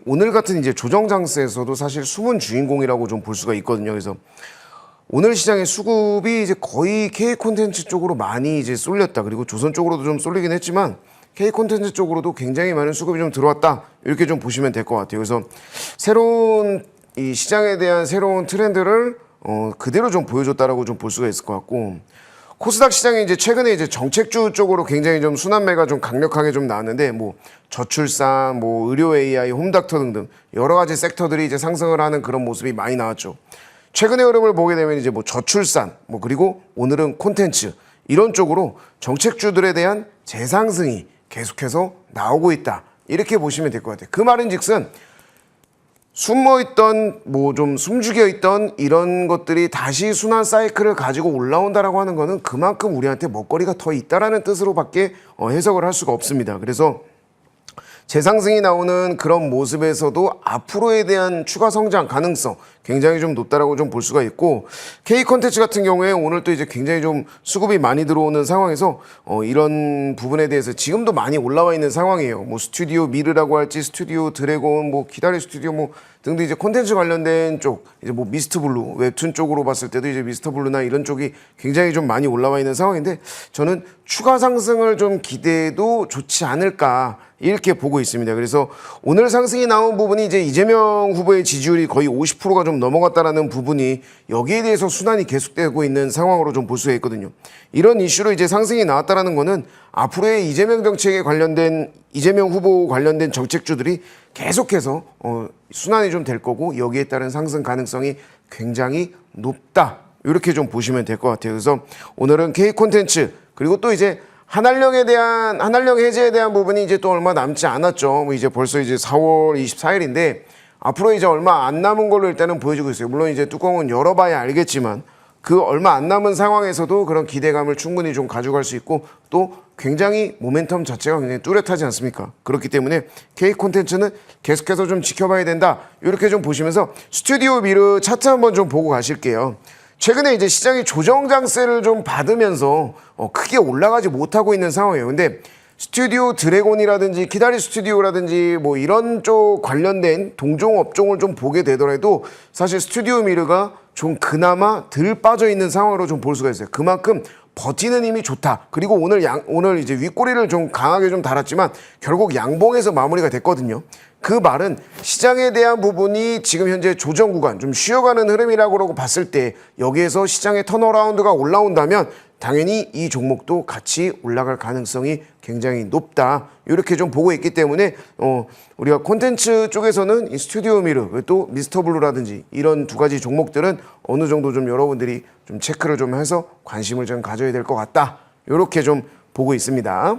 오늘 같은 이제 조정 장세에서도 사실 숨은 주인공이라고 좀 볼 수가 있거든요. 그래서 오늘 시장의 수급이 이제 거의 K 콘텐츠 쪽으로 많이 이제 쏠렸다. 그리고 조선 쪽으로도 좀 쏠리긴 했지만 K 콘텐츠 쪽으로도 굉장히 많은 수급이 좀 들어왔다. 이렇게 좀 보시면 될 것 같아요. 그래서 새로운 이 시장에 대한 새로운 트렌드를 그대로 좀 보여줬다라고 좀 볼 수가 있을 것 같고, 코스닥 시장이 이제 최근에 이제 정책주 쪽으로 굉장히 좀 순환매가 좀 강력하게 좀 나왔는데, 뭐 저출산, 뭐 의료 AI, 홈닥터 등등 여러 가지 섹터들이 이제 상승을 하는 그런 모습이 많이 나왔죠. 최근의 흐름을 보게 되면 이제 뭐 저출산, 뭐 그리고 오늘은 콘텐츠 이런 쪽으로 정책주들에 대한 재상승이 계속해서 나오고 있다. 이렇게 보시면 될 것 같아요. 그 말인즉슨 숨어있던 뭐 좀 숨죽여있던 이런 것들이 다시 순환 사이클을 가지고 올라온다라고 하는 거는 그만큼 우리한테 먹거리가 더 있다라는 뜻으로밖에 해석을 할 수가 없습니다. 그래서 재상승이 나오는 그런 모습에서도 앞으로에 대한 추가 성장 가능성 굉장히 좀 높다라고 좀 볼 수가 있고, K 콘텐츠 같은 경우에 오늘 또 이제 굉장히 좀 수급이 많이 들어오는 상황에서 이런 부분에 대해서 지금도 많이 올라와 있는 상황이에요. 뭐 스튜디오 미르라고 할지 스튜디오 드래곤, 뭐 기다리 스튜디오 뭐 등등 이제 콘텐츠 관련된 쪽, 이제 뭐 미스트 블루 웹툰 쪽으로 봤을 때도 이제 미스트 블루나 이런 쪽이 굉장히 좀 많이 올라와 있는 상황인데, 저는 추가 상승을 좀 기대해도 좋지 않을까 이렇게 보고 있습니다. 그래서 오늘 상승이 나온 부분이 이제 이재명 후보의 지지율이 거의 50%가 좀 넘어갔다라는 부분이 여기에 대해서 순환이 계속되고 있는 상황으로 좀 볼 수가 있거든요. 이런 이슈로 이제 상승이 나왔다라는 거는 앞으로의 이재명 정책에 관련된, 이재명 후보 관련된 정책주들이 계속해서 순환이 좀 될 거고, 여기에 따른 상승 가능성이 굉장히 높다. 이렇게 좀 보시면 될 것 같아요. 그래서 오늘은 K 콘텐츠, 그리고 또 이제 한한령 해제에 대한 부분이 이제 또 얼마 남지 않았죠. 뭐 이제 벌써 이제 4월 24일인데 앞으로 이제 얼마 안 남은 걸로 일단은 보여지고 있어요. 물론 이제 뚜껑은 열어봐야 알겠지만 그 얼마 안 남은 상황에서도 그런 기대감을 충분히 좀 가져갈 수 있고, 또 굉장히 모멘텀 자체가 굉장히 뚜렷하지 않습니까? 그렇기 때문에 K 콘텐츠는 계속해서 좀 지켜봐야 된다. 이렇게 좀 보시면서 스튜디오 미르 차트 한번 좀 보고 가실게요. 최근에 이제 시장이 조정 장세를 좀 받으면서 크게 올라가지 못하고 있는 상황이에요. 근데 스튜디오 드래곤이라든지 기다리 스튜디오라든지 뭐 이런 쪽 관련된 동종 업종을 좀 보게 되더라도 사실 스튜디오 미르가 좀 그나마 덜 빠져 있는 상황으로 좀 볼 수가 있어요. 그만큼 버티는 힘이 좋다. 그리고 오늘 이제 윗꼬리를 좀 강하게 좀 달았지만 결국 양봉에서 마무리가 됐거든요. 그 말은 시장에 대한 부분이 지금 현재 조정 구간 좀 쉬어가는 흐름이라고 봤을 때 여기에서 시장의 턴어라운드가 올라온다면 당연히 이 종목도 같이 올라갈 가능성이 굉장히 높다. 이렇게 좀 보고 있기 때문에 우리가 콘텐츠 쪽에서는 이 스튜디오 미르, 또 미스터 블루라든지 이런 두 가지 종목들은 어느 정도 좀 여러분들이 좀 체크를 좀 해서 관심을 좀 가져야 될 것 같다. 이렇게 좀 보고 있습니다.